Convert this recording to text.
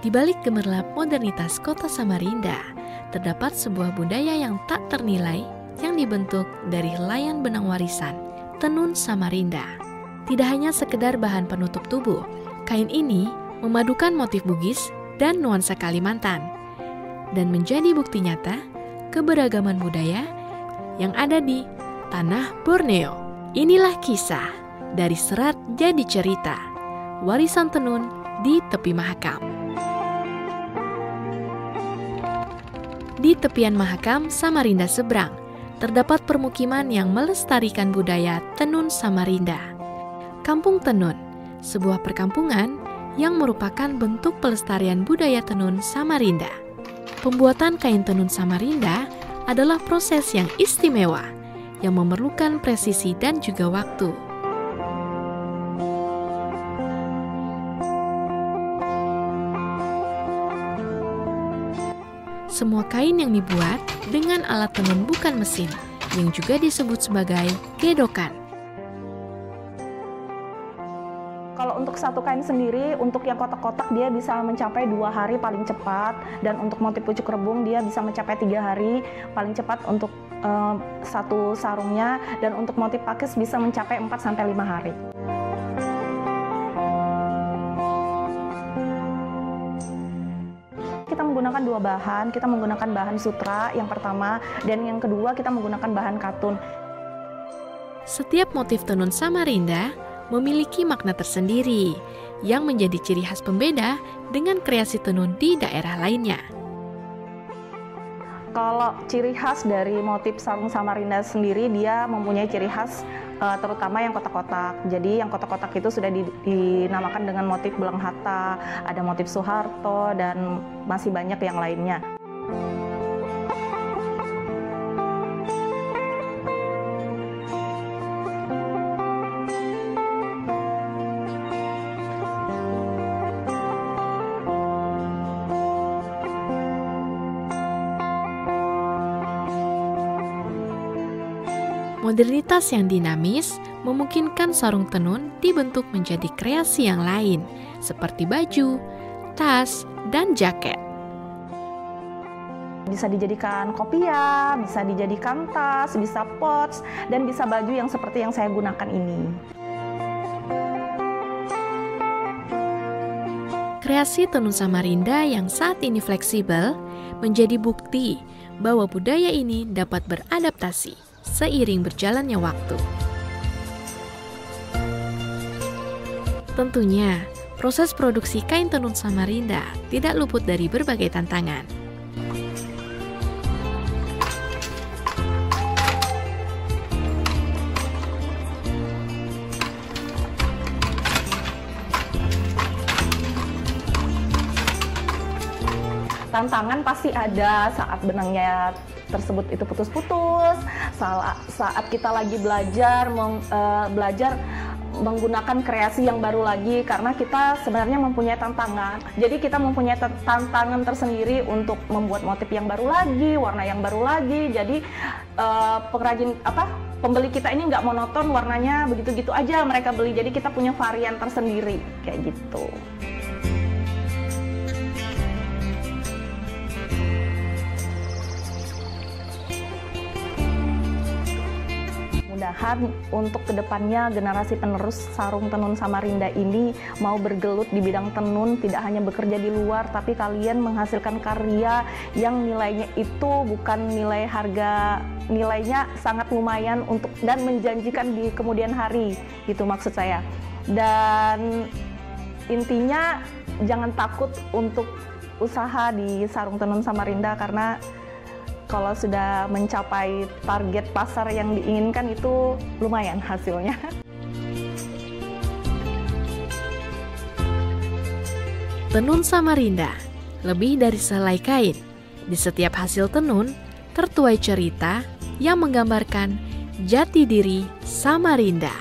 Di balik gemerlap modernitas kota Samarinda, terdapat sebuah budaya yang tak ternilai yang dibentuk dari helaian benang warisan tenun Samarinda. Tidak hanya sekedar bahan penutup tubuh, kain ini memadukan motif Bugis dan nuansa Kalimantan dan menjadi bukti nyata keberagaman budaya yang ada di tanah Borneo. Inilah kisah dari serat jadi cerita, warisan tenun di tepi Mahakam. Di tepian Mahakam, Samarinda seberang, terdapat permukiman yang melestarikan budaya tenun Samarinda. Kampung Tenun, sebuah perkampungan yang merupakan bentuk pelestarian budaya tenun Samarinda. Pembuatan kain tenun Samarinda adalah proses yang istimewa, yang memerlukan presisi dan juga waktu. Semua kain yang dibuat dengan alat tenun bukan mesin, yang juga disebut sebagai gedokan. Kalau untuk satu kain sendiri, untuk yang kotak-kotak dia bisa mencapai 2 hari paling cepat, dan untuk motif pucuk rebung dia bisa mencapai 3 hari paling cepat untuk satu sarungnya, dan untuk motif pakis bisa mencapai 4-5 hari. Kita menggunakan 2 bahan, kita menggunakan bahan sutra yang pertama, dan yang kedua kita menggunakan bahan katun. Setiap motif tenun Samarinda memiliki makna tersendiri yang menjadi ciri khas pembeda dengan kreasi tenun di daerah lainnya. Kalau ciri khas dari motif sarung Samarinda sendiri, dia mempunyai ciri khas terutama yang kotak-kotak. Jadi yang kotak-kotak itu sudah dinamakan dengan motif Belang Hatta, ada motif Soeharto, dan masih banyak yang lainnya. Modernitas yang dinamis memungkinkan sarung tenun dibentuk menjadi kreasi yang lain, seperti baju, tas, dan jaket. Bisa dijadikan kopiah, bisa dijadikan tas, bisa pouch, dan bisa baju yang seperti yang saya gunakan ini. Kreasi tenun Samarinda yang saat ini fleksibel menjadi bukti bahwa budaya ini dapat beradaptasi seiring berjalannya waktu. Tentunya, proses produksi kain tenun Samarinda tidak luput dari berbagai tantangan. Tantangan pasti ada saat benangnya tersebut itu putus-putus, saat kita lagi belajar menggunakan kreasi yang baru lagi, karena kita sebenarnya mempunyai tantangan. Jadi kita mempunyai tantangan tersendiri untuk membuat motif yang baru lagi, warna yang baru lagi. Jadi pembeli kita ini nggak monoton warnanya begitu-gitu aja mereka beli. Jadi kita punya varian tersendiri kayak gitu. Mudah-mudahan untuk kedepannya generasi penerus sarung tenun Samarinda ini mau bergelut di bidang tenun, tidak hanya bekerja di luar, tapi kalian menghasilkan karya yang nilainya itu bukan nilai harga, nilainya sangat lumayan untuk dan menjanjikan di kemudian hari, gitu maksud saya. Dan intinya jangan takut untuk usaha di sarung tenun Samarinda, karena kalau sudah mencapai target pasar yang diinginkan itu lumayan hasilnya. Tenun Samarinda lebih dari sehelai kain. Di setiap hasil tenun tertuai cerita yang menggambarkan jati diri Samarinda.